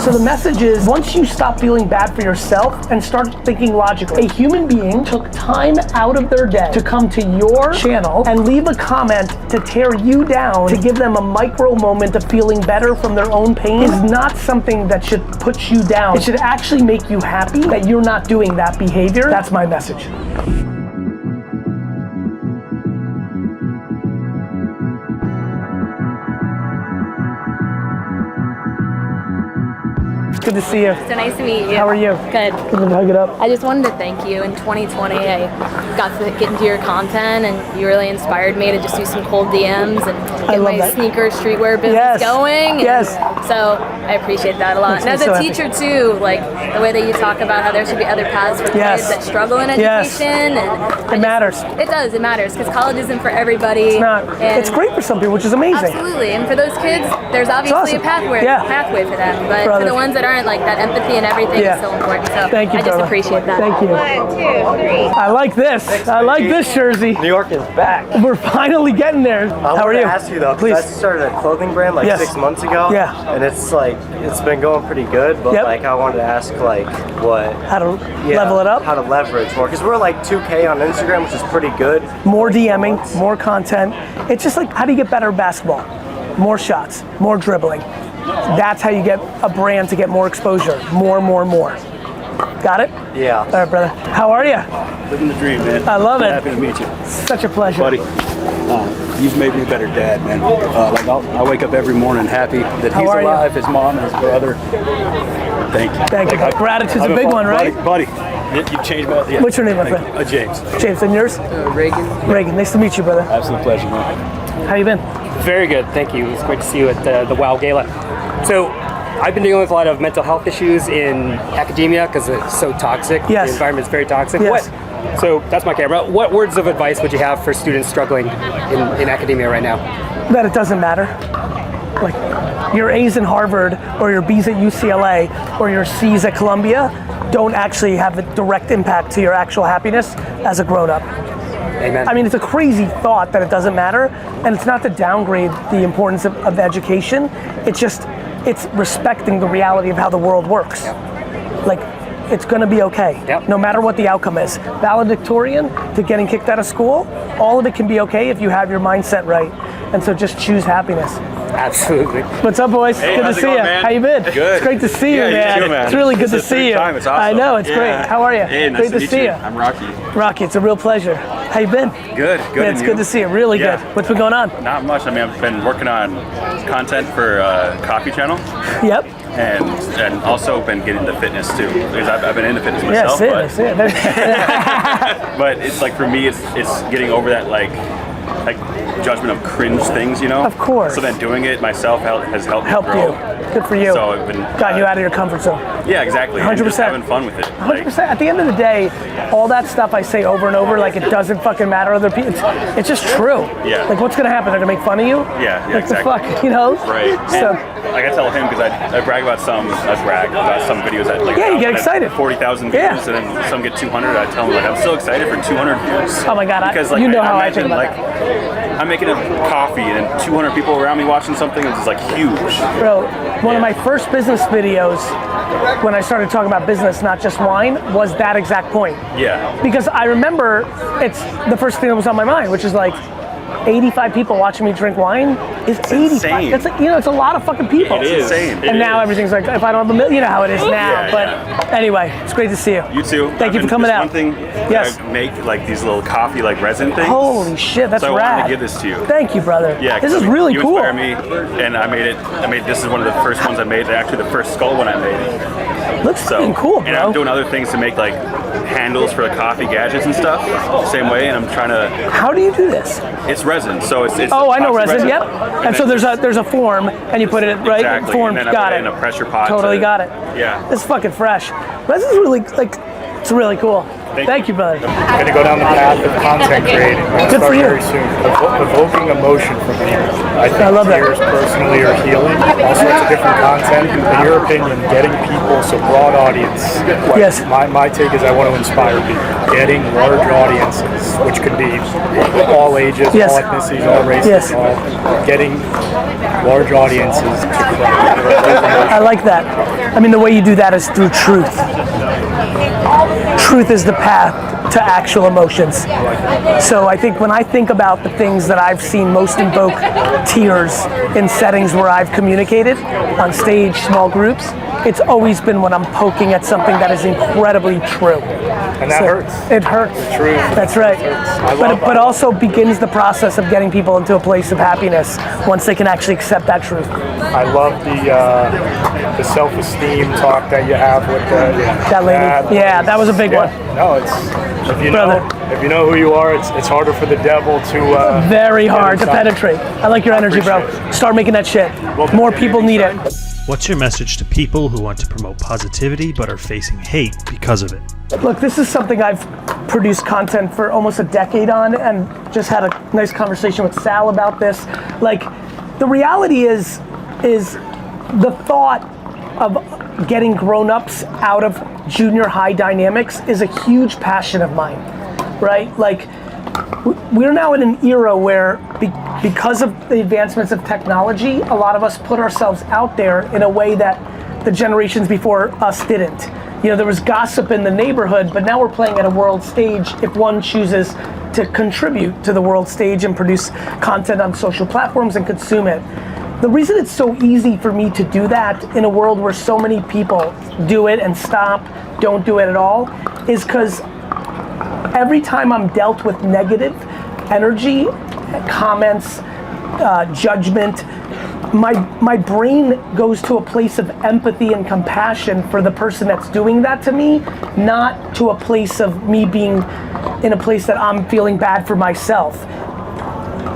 So the message is, once you stop feeling bad for yourself and start thinking logically, a human being took time out of their day to come to your channel and leave a comment to tear you down, to give them a micro moment of feeling better from their own pain, is not something that should put you down. It should actually make you happy that you're not doing that behavior. That's my message. Good to see you. So nice to meet you. How are you? Good. Good to hug it up. I just wanted to thank you. In 2020, I got to get into your content, and you really inspired me to just do some cold DMs and get my sneaker streetwear business going. Yes. So I appreciate that a lot. And as a teacher too, like the way that you talk about how there should be other paths for kids that struggle in education. And it matters. It does. It matters because college isn't for everybody. It's not. It's great for some people, which is amazing. Absolutely. And for those kids, there's obviously a pathway for them. But for the ones that aren't, like, that empathy and everything is so important. So thank you, I just appreciate that. Thank you. 1, 2, 3. I like this. I like this jersey. New York is back. We're finally getting there. How are you? I wanted to ask you though, because I started a clothing brand like 6 months ago. Yeah. And it's like, it's been going pretty good, but like I wanted to ask like how to level it up? How to leverage more, because we're like 2K on Instagram, which is pretty good. More DMing, more content. It's just like, how do you get better at basketball? More shots, more dribbling. That's how you get a brand to get more exposure. More. Got it? Yeah. All right, brother. How are you? Living the dream, man. I love it. Happy to meet you. Such a pleasure. Buddy, you've made me a better dad, man. Like I wake up every morning happy that he's alive, his mom, and his brother. Thank you. Thank you. Gratitude's a big one, right? Buddy, you've changed my life. Yeah. What's your name, my friend? James. James, and yours? Reagan. Reagan, nice to meet you, brother. Absolute pleasure, man. How you been? Very good, thank you. It's great to see you at the WOW Gala. So, I've been dealing with a lot of mental health issues in academia because it's so toxic. Yes. The environment's very toxic. Yes. So that's my camera. What words of advice would you have for students struggling in academia right now? That it doesn't matter. Like, your A's in Harvard or your B's at UCLA or your C's at Columbia don't actually have a direct impact to your actual happiness as a grown-up. Amen. I mean, it's a crazy thought that it doesn't matter, and it's not to downgrade the importance of education. It's just, it's respecting the reality of how the world works. Yep. Like, it's gonna be okay, no matter what the outcome is. Valedictorian to getting kicked out of school, all of it can be okay if you have your mindset right. And so just choose happiness. Absolutely. What's up, boys? Hey, good to see you. Man? How you been? Good. It's great to see you, man. You too, man. It's really good to see you. Time. It's awesome. I know, it's great. How are you? Hey, nice great to meet see you. I'm Rocky. Rocky, it's a real pleasure. How you been? Good. Yeah, it's good to see you. Really good. What's been going on? Not much. I mean, I've been working on content for Coffee Channel. Yep. And also been getting into fitness too, because I've been into fitness myself. I see it. But it's like, for me, it's getting over that like judgment of cringe things, you know? Of course. So then doing it myself has helped me grow. You. Good for you. So I've been got you out of your comfort zone. Yeah, exactly. 100%. And just having fun with it. 100%. At the end of the day, all that stuff I say over and over, like it doesn't fucking matter other people. It's just true. Yeah. Like, what's gonna happen? They're gonna make fun of you? Yeah, like exactly. the fuck, you know? Right. So, like, I tell him, because I brag about some videos that like you get excited. 40,000 views, and then some get 200. I tell them, like, I'm still excited for 200 views. Oh my god, because like, you know how I imagine, think about that. I'm making a coffee and 200 people around me watching something, it's just like huge. Bro, one of my first business videos when I started talking about business, not just wine, was that exact point. Yeah. Because I remember it's the first thing that was on my mind, which is like 85 people watching me drink wine is 85. Insane. That's like, you know, it's a lot of fucking people. It is. Insane. And now everything's like, if I don't have a million, you know how it is now. Anyway, it's great to see you. You too. Thank you for coming out. One thing, I make like these little coffee like resin things. Holy shit, that's so rad. I wanted to give this to you. Thank you, brother. Yeah, this is really cool. You inspire me, and I made this is one of the first ones I made. Actually, the first skull one I made. Looks fucking cool, bro. And I'm doing other things to make like handles for the coffee gadgets and stuff. Same way, and I'm trying to. How do you do this? It's resin, so it's. Oh, I know resin. Yep. And so there's a form, and you put it in, right? Exactly. Form. And then Got I put it. in a pressure pot. Totally got it. Yeah. It's fucking fresh. Resin's really like, it's really cool. Thank you, brother. I'm going to go down the path of content creating. Good for you. Very soon. Evoking emotion from people. I think I love that. tears personally are healing. All sorts of different content. In your opinion, getting people, so broad audience. Like Yes. My take is I want to inspire people. Getting large audiences, which could be all ages, Yes. all ethnicities, all races, Yes. all getting large audiences to cry. I like that. I mean, the way you do that is through truth. Truth is the path to actual emotions. So I think when I think about the things that I've seen most invoke tears in settings where I've communicated, on stage, small groups, it's always been when I'm poking at something that is incredibly true. And that hurts. It hurts. The truth. That's right. But also begins the process of getting people into a place of happiness once they can actually accept that truth. I love the self-esteem talk that you have with That lady. Yeah, that was a big one. No, it's if you know who you are, it's harder for the devil to. Very hard to penetrate. I like your energy, bro. Start making that shit. More people need it. What's your message to people who want to promote positivity but are facing hate because of it? Look, this is something I've produced content for almost a decade on, and just had a nice conversation with Sal about this. Like, the reality is the thought of getting grown-ups out of junior high dynamics is a huge passion of mine, right? Like, we're now in an era where because of the advancements of technology, a lot of us put ourselves out there in a way that the generations before us didn't. You know, there was gossip in the neighborhood, but now we're playing at a world stage if one chooses to contribute to the world stage and produce content on social platforms and consume it. The reason it's so easy for me to do that in a world where so many people do it and stop, don't do it at all, is because every time I'm dealt with negative energy, comments, judgment, my brain goes to a place of empathy and compassion for the person that's doing that to me, not to a place of me being in a place that I'm feeling bad for myself.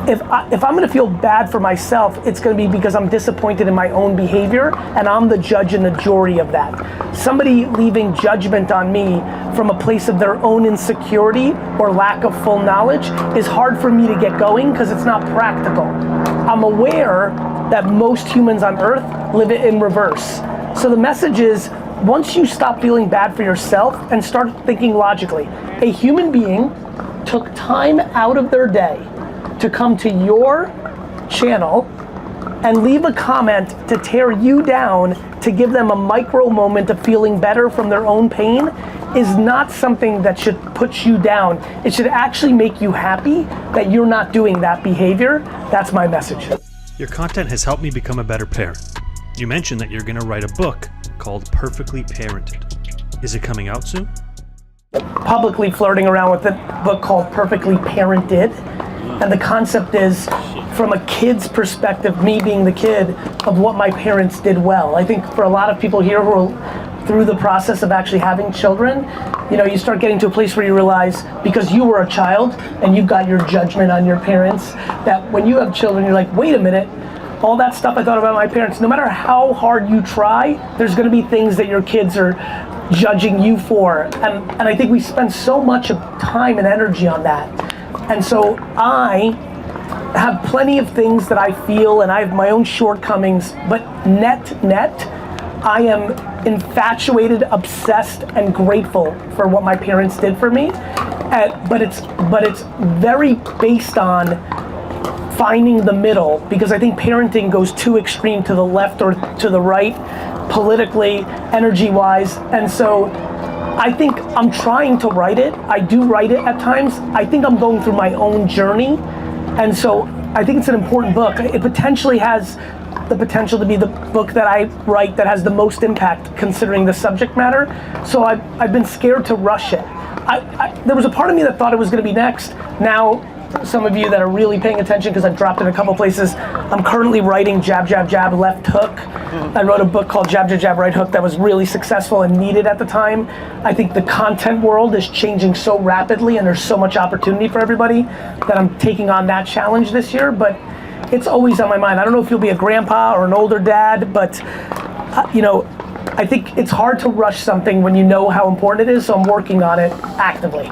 If I'm gonna feel bad for myself, it's gonna be because I'm disappointed in my own behavior, and I'm the judge and the jury of that. Somebody leaving judgment on me from a place of their own insecurity or lack of full knowledge is hard for me to get going because it's not practical. I'm aware that most humans on Earth live it in reverse. So the message is, once you stop feeling bad for yourself and start thinking logically, a human being took time out of their day to come to your channel and leave a comment to tear you down, to give them a micro moment of feeling better from their own pain, is not something that should put you down. It should actually make you happy that you're not doing that behavior. That's my message. Your content has helped me become a better parent. You mentioned that you're going to write a book called Perfectly Parented. Is it coming out soon? Publicly flirting around with a book called Perfectly Parented. And the concept is, from a kid's perspective, me being the kid, of what my parents did well. I think for a lot of people here who are through the process of actually having children, you know, you start getting to a place where you realize, because you were a child and you've got your judgment on your parents, that when you have children, you're like, wait a minute, all that stuff I thought about my parents, no matter how hard you try, there's gonna be things that your kids are judging you for. And I think we spend so much of time and energy on that. And so I have plenty of things that I feel, and I have my own shortcomings, but net, I am infatuated, obsessed, and grateful for what my parents did for me. But it's very based on finding the middle, because I think parenting goes too extreme to the left or to the right, politically, energy-wise, and so I think I'm trying to write it. I do write it at times. I think I'm going through my own journey, and so I think it's an important book. It potentially has the potential to be the book that I write that has the most impact considering the subject matter, so I've been scared to rush it. There was a part of me that thought it was gonna be next. Now, some of you that are really paying attention, because I've dropped in a couple places, I'm currently writing Jab, Jab, Jab, Left Hook. I wrote a book called Jab, Jab, Jab, Right Hook that was really successful and needed at the time. I think the content world is changing so rapidly and there's so much opportunity for everybody that I'm taking on that challenge this year, but it's always on my mind. I don't know if you'll be a grandpa or an older dad, but you know, I think it's hard to rush something when you know how important it is, so I'm working on it actively.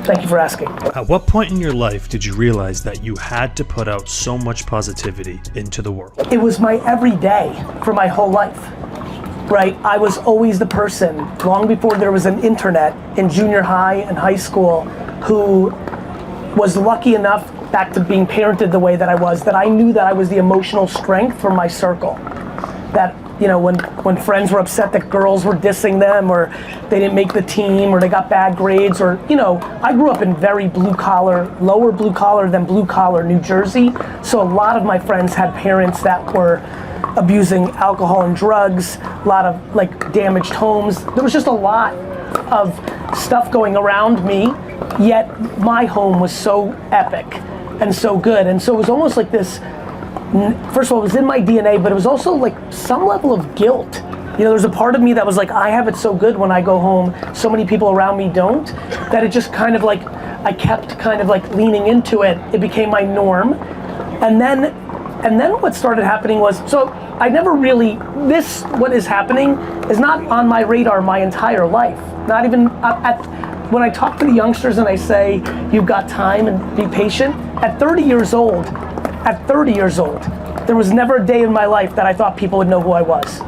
Thank you for asking. At what point in your life did you realize that you had to put out so much positivity into the world? It was my everyday for my whole life, right? I was always the person, long before there was an internet, in junior high and high school, who was lucky enough, back to being parented the way that I was, that I knew that I was the emotional strength for my circle. That, you know, when friends were upset that girls were dissing them, or they didn't make the team, or they got bad grades, or, you know, I grew up in very blue collar, lower blue collar than blue collar New Jersey. So a lot of my friends had parents that were abusing alcohol and drugs, a lot of like damaged homes. There was just a lot of stuff going around me, yet my home was so epic and so good. And so it was almost like this, first of all, it was in my DNA, but it was also like some level of guilt. You know, there's a part of me that was like, I have it so good when I go home, so many people around me don't, that it just kind of like, I kept kind of like leaning into it. It became my norm. And then what started happening was, so I never really, what is happening is not on my radar my entire life. Not even when I talk to the youngsters and I say, you've got time and be patient, at 30 years old, there was never a day in my life that I thought people would know who I was.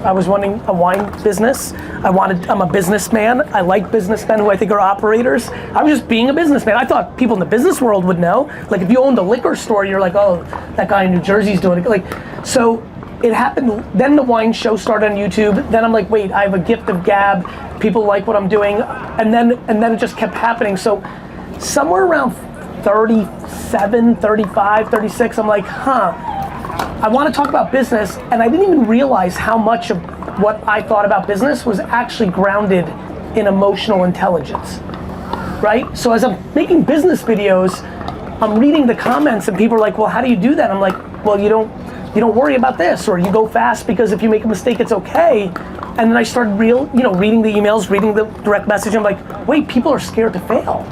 I was running a wine business. I'm a businessman. I like businessmen who I think are operators. I was just being a businessman. I thought people in the business world would know. Like if you owned a liquor store, you're like, oh, that guy in New Jersey's doing it. Like, so it happened, then the wine show started on YouTube. Then I'm like, wait, I have a gift of gab. People like what I'm doing. And then it just kept happening. So somewhere around 37, 35, 36, I'm like, I want to talk about business, and I didn't even realize how much of what I thought about business was actually grounded in emotional intelligence, right? So as I'm making business videos, I'm reading the comments and people are like, well, how do you do that? I'm like, well, you don't worry about this, or you go fast because if you make a mistake, it's okay. And then I started reading the emails, reading the direct message. I'm like, wait, people are scared to fail.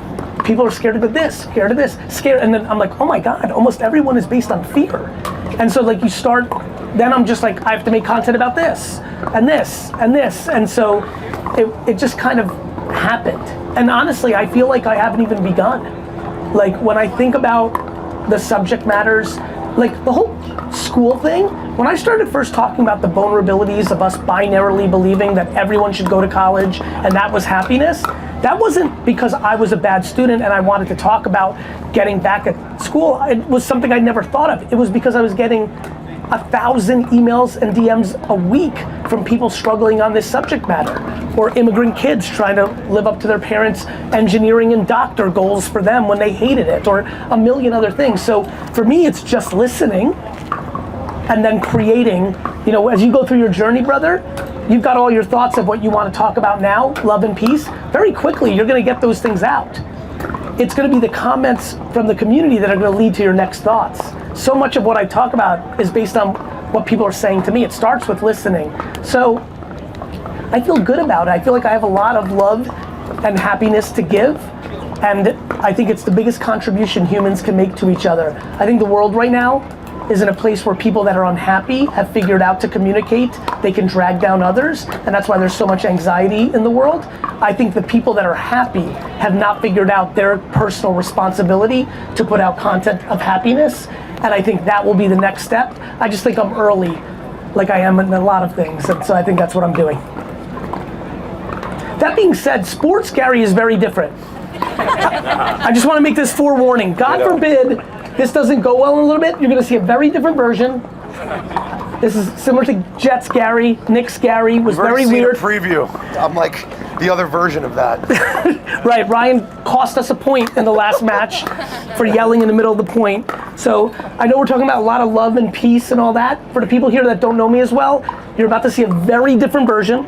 People are scared of this, scared of this, scared. And then I'm like, oh my God, almost everyone is based on fear. And so like then I'm just like, I have to make content about this, and this, and this. And so it just kind of happened. And honestly, I feel like I haven't even begun. Like when I think about the subject matters, like the whole school thing, when I started first talking about the vulnerabilities of us binarily believing that everyone should go to college and that was happiness, that wasn't because I was a bad student and I wanted to talk about getting back at school. It was something I'd never thought of. It was because I was getting 1,000 emails and DMs a week from people struggling on this subject matter, or immigrant kids trying to live up to their parents' engineering and doctor goals for them when they hated it, or a million other things. So for me, it's just listening and then creating. You know, as you go through your journey, brother, you've got all your thoughts of what you want to talk about now, love and peace. Very quickly, you're going to get those things out. It's going to be the comments from the community that are going to lead to your next thoughts. So much of what I talk about is based on what people are saying to me. It starts with listening. So I feel good about it. I feel like I have a lot of love and happiness to give. And I think it's the biggest contribution humans can make to each other. I think the world right now is in a place where people that are unhappy have figured out to communicate. They can drag down others, and that's why there's so much anxiety in the world. I think the people that are happy have not figured out their personal responsibility to put out content of happiness, and I think that will be the next step. I just think I'm early, like I am in a lot of things, and so I think that's what I'm doing. That being said, sports, Gary, is very different. I just want to make this forewarning. God forbid this doesn't go well in a little bit, you're going to see a very different version. This is similar to Jets Gary, Knicks Gary, was very weird. A preview. I'm like the other version of that. Right, Ryan cost us a point in the last match for yelling in the middle of the point. So I know we're talking about a lot of love and peace and all that. For the people here that don't know me as well, you're about to see a very different version.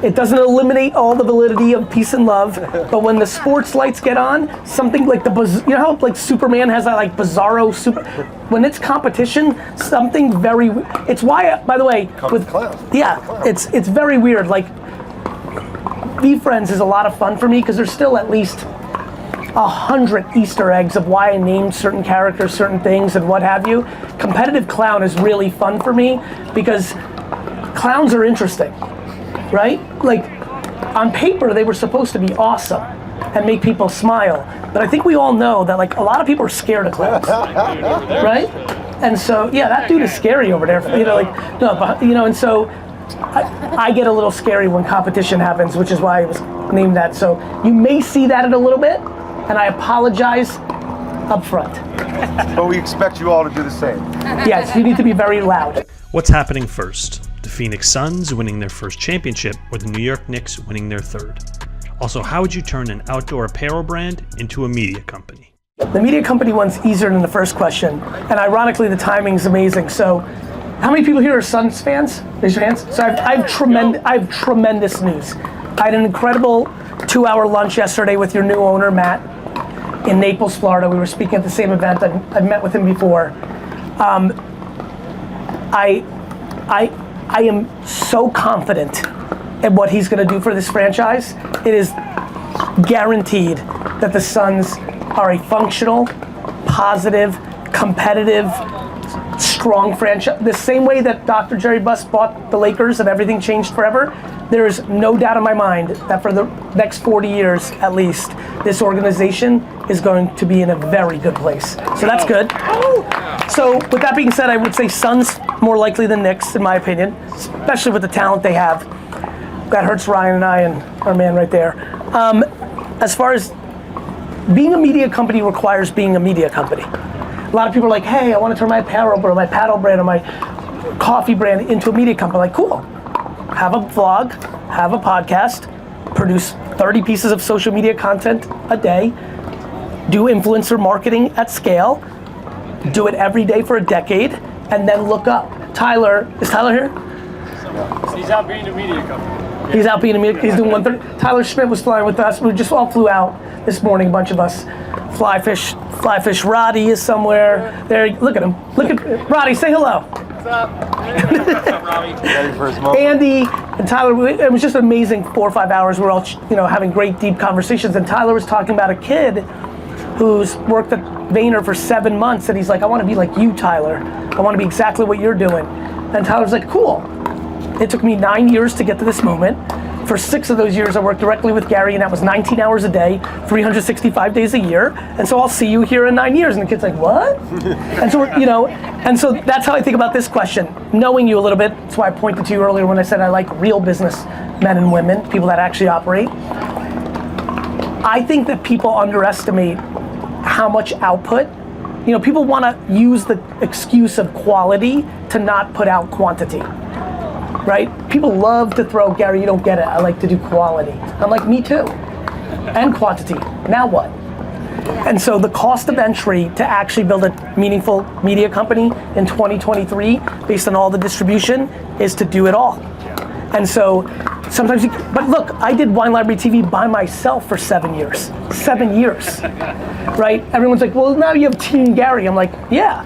It doesn't eliminate all the validity of peace and love, but when the sports lights get on, something like you know how like Superman has that like bizarro when it's competition, something very, it's why, by the way, it's very weird. Like, Be Friends is a lot of fun for me because there's still at least 100 Easter eggs of why I named certain characters, certain things, and what have you. Competitive Clown is really fun for me because clowns are interesting, right? Like, on paper, they were supposed to be awesome and make people smile. But I think we all know that, like, a lot of people are scared of clowns, right? And so, yeah, that dude is scary over there. You know, like, no, but, you know, and so I get a little scary when competition happens, which is why it was named that. So you may see that in a little bit, and I apologize up front. But we expect you all to do the same. Yes, you need to be very loud. What's happening first? The Phoenix Suns winning their first championship or the New York Knicks winning their third? Also, how would you turn an outdoor apparel brand into a media company? The media company one's easier than the first question, and ironically the timing's amazing. So, how many people here are Suns fans? Raise your hands. So I have tremendous news. I had an incredible 2-hour lunch yesterday with your new owner, Matt, in Naples, Florida. We were speaking at the same event. I've met with him before. I am so confident in what he's going to do for this franchise. It is guaranteed that the Suns are a functional, positive, competitive, strong franchise. The same way that Dr. Jerry Buss bought the Lakers and everything changed forever, there is no doubt in my mind that for the next 40 years at least, this organization is going to be in a very good place. So that's good. So with that being said, I would say Suns more likely than Knicks, in my opinion, especially with the talent they have. That hurts Ryan and I and our man right there. As far as being a media company requires being a media company. A lot of people are like, hey, I want to turn my apparel brand, my paddle brand, or my coffee brand into a media company. Like, cool. Have a vlog, have a podcast, produce 30 pieces of social media content a day, do influencer marketing at scale, do it every day for a decade, and then look up. Tyler, is Tyler here? He's out being a media company. He's out being a media, he's doing 130. Tyler Schmidt was flying with us. We just all flew out this morning, a bunch of us. Flyfish Roddy is somewhere. There, look at him. Look at Roddy, say hello. What's up? Ready for his moment. Andy and Tyler, it was just an amazing 4 or 5 hours. We're all, having great deep conversations. And Tyler was talking about a kid who's worked at Vayner for 7 months, and he's like, I want to be like you, Tyler. I want to be exactly what you're doing. And Tyler's like, cool. It took me 9 years to get to this moment. For 6 of those years, I worked directly with Gary, and that was 19 hours a day, 365 days a year. And so I'll see you here in 9 years. And the kid's like, what? And so, and so that's how I think about this question. Knowing you a little bit, that's why I pointed to you earlier when I said I like real business men and women, people that actually operate. I think that people underestimate how much output. People want to use the excuse of quality to not put out quantity. Right? People love to throw, Gary, you don't get it, I like to do quality. I'm like, me too. And quantity. Now what? And so the cost of entry to actually build a meaningful media company in 2023, based on all the distribution, is to do it all. And so sometimes but look, I did Wine Library TV by myself for 7 years. 7 years, right? Everyone's like, well, now you have Team Gary. I'm like, yeah.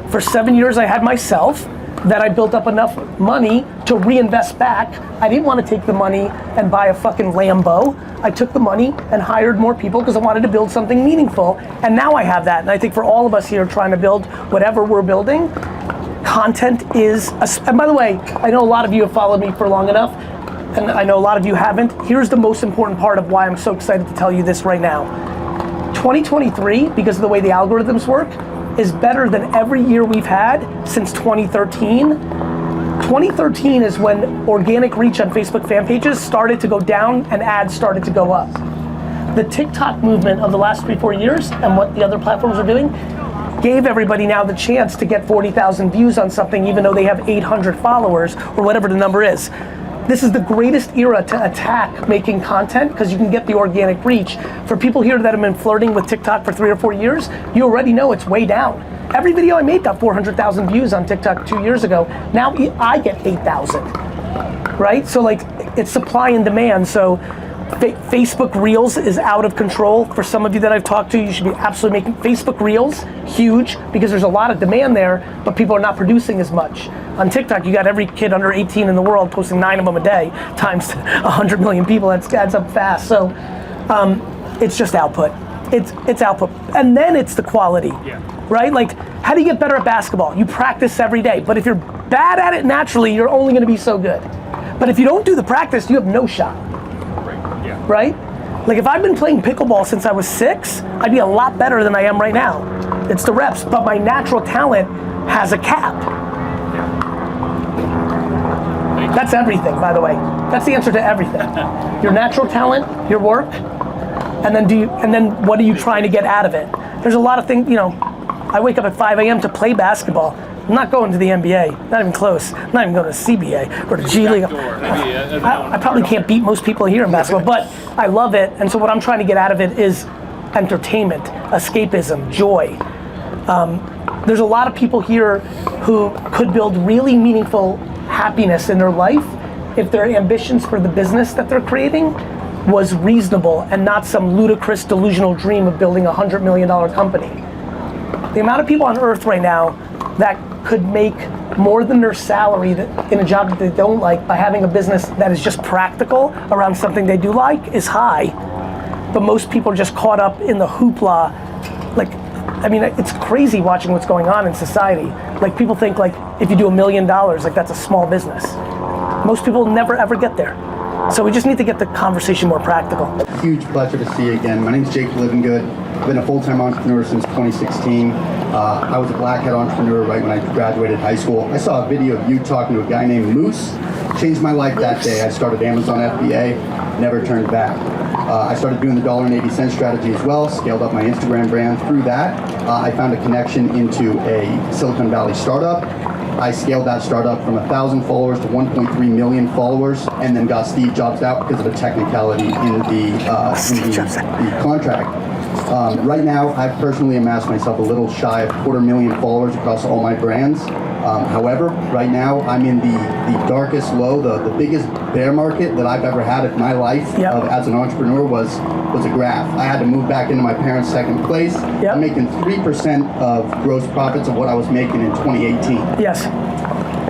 For 7 years I had myself, that I built up enough money to reinvest back. I didn't want to take the money and buy a fucking Lambo. I took the money and hired more people because I wanted to build something meaningful. And now I have that. And I think for all of us here trying to build whatever we're building, content is, and by the way, I know a lot of you have followed me for long enough, and I know a lot of you haven't. Here's the most important part of why I'm so excited to tell you this right now. 2023, because of the way the algorithms work, is better than every year we've had since 2013. 2013 is when organic reach on Facebook fan pages started to go down and ads started to go up. The TikTok movement of the last 3-4 years and what the other platforms are doing gave everybody now the chance to get 40,000 views on something even though they have 800 followers or whatever the number is. This is the greatest era to attack making content because you can get the organic reach. For people here that have been flirting with TikTok for 3 or 4 years, you already know it's way down. Every video I made got 400,000 views on TikTok 2 years ago. Now I get 8,000, right? So like, it's supply and demand. So Facebook Reels is out of control. For some of you that I've talked to, you should be absolutely making Facebook Reels huge because there's a lot of demand there, but people are not producing as much. On TikTok, you got every kid under 18 in the world posting 9 of them a day, times 100 million people. That adds up fast. So it's just output. It's output. And then it's the quality, right? Like, how do you get better at basketball? You practice every day. But if you're bad at it naturally, you're only gonna be so good. But if you don't do the practice, you have no shot. Right? Like if I've been playing pickleball since I was 6, I'd be a lot better than I am right now. It's the reps, but my natural talent has a cap. That's everything, by the way. That's the answer to everything. Your natural talent, your work, and then what are you trying to get out of it? There's a lot of things, I wake up at 5 a.m. to play basketball. I'm not going to the NBA, not even close. I'm not even going to CBA or the G League. I probably can't beat most people here in basketball, but I love it. And so what I'm trying to get out of it is entertainment, escapism, joy. There's a lot of people here who could build really meaningful happiness in their life if their ambitions for the business that they're creating was reasonable and not some ludicrous delusional dream of building a $100 million company. The amount of people on earth right now that could make more than their salary in a job that they don't like by having a business that is just practical around something they do like is high. But most people are just caught up in the hoopla. It's crazy watching what's going on in society. Like people think like if you do $1 million, like that's a small business. Most people never ever get there. So we just need to get the conversation more practical. Huge pleasure to see you again. My name is Jake Livingood. I've been a full-time entrepreneur since 2016. I was a black hat entrepreneur right when I graduated high school. I saw a video of you talking to a guy named Moose. Changed my life that day. I started Amazon FBA, never turned back. I started doing the $1.80 strategy as well, scaled up my Instagram brand through that. I found a connection into a Silicon Valley startup. I scaled that startup from 1,000 followers to 1.3 million followers, and then got Steve Jobs out because of a technicality in the contract. Right now, I've personally amassed myself a little shy of 250,000 followers across all my brands. However, right now, I'm in the darkest low, the biggest bear market that I've ever had in my life as an entrepreneur was a graph. I had to move back into my parents' second place. I'm making 3% of gross profits of what I was making in 2018. Yes.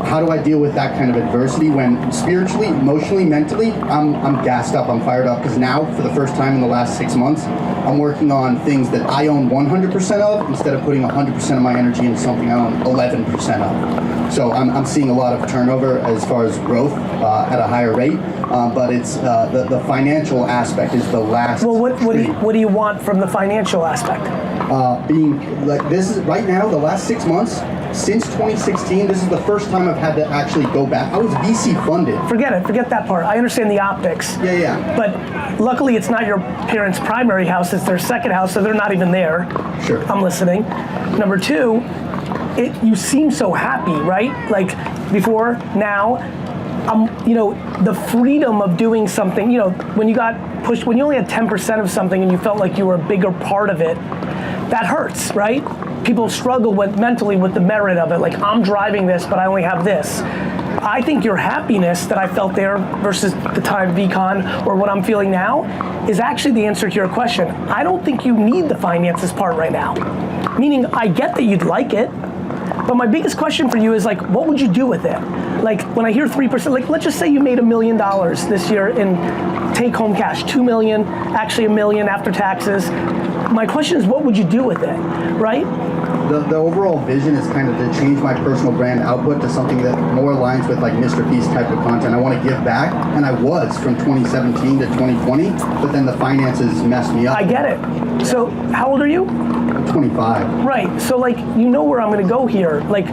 How do I deal with that kind of adversity when spiritually, emotionally, mentally, I'm gassed up, I'm fired up, because now, for the first time in the last 6 months, I'm working on things that I own 100% of instead of putting 100% of my energy into something I own 11% of. So I'm seeing a lot of turnover as far as growth at a higher rate, but it's the financial aspect is the last. Well, what do you want from the financial aspect? Being like this is right now, the last 6 months. Since 2016, this is the first time I've had to actually go back. I was VC funded. Forget that part. I understand the optics. Yeah. But luckily it's not your parents' primary house, it's their second house, so they're not even there. Sure. I'm listening. Number two, you seem so happy, right? Like before, now, the freedom of doing something, when you got pushed, when you only had 10% of something and you felt like you were a bigger part of it, that hurts, right? People struggle mentally with the merit of it, like I'm driving this, but I only have this. I think your happiness that I felt there versus the time VCon or what I'm feeling now is actually the answer to your question. I don't think you need the finances part right now. Meaning, I get that you'd like it, but my biggest question for you is like, what would you do with it? Like when I hear 3%, like let's just say you made $1 million this year in take-home cash, 2 million, actually $1 million after taxes. My question is, what would you do with it, right? The overall vision is kind of to change my personal brand output to something that more aligns with like Mr. Beast type of content. I want to give back, and I was from 2017 to 2020, but then the finances messed me up. I get it. So how old are you? 25. Right, so like, where I'm gonna go here. Like,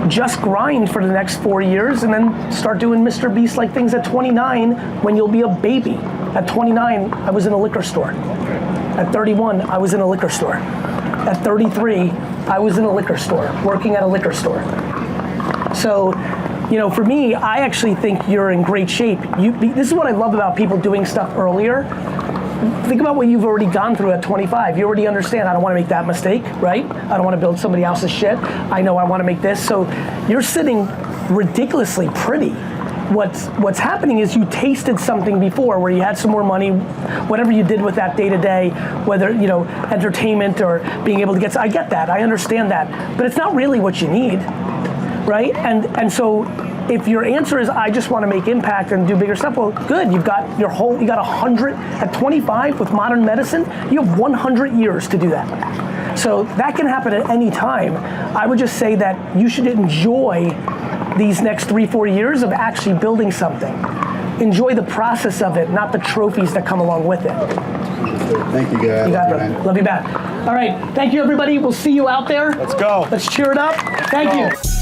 just grind for the next 4 years and then start doing Mr. Beast like things at 29 when you'll be a baby. At 29, I was in a liquor store. At 31, I was in a liquor store. At 33, I was in a liquor store, working at a liquor store. So, for me, I actually think you're in great shape. This is what I love about people doing stuff earlier. Think about what you've already gone through at 25. You already understand, I don't want to make that mistake, right? I don't want to build somebody else's shit. I know I want to make this. So you're sitting ridiculously pretty. What's happening is you tasted something before where you had some more money, whatever you did with that day to day, whether, entertainment or being able to get, I get that, I understand that, but it's not really what you need, right? And so if your answer is, I just want to make impact and do bigger stuff, well, good, you got 100, at 25 with modern medicine, you have 100 years to do that. So that can happen at any time. I would just say that you should enjoy these next 3-4 years of actually building something. Enjoy the process of it, not the trophies that come along with it. Thank you, guys. You got it, brother. Love you back. All right, thank you, everybody. We'll see you out there. Let's go. Let's cheer it up. Thank you.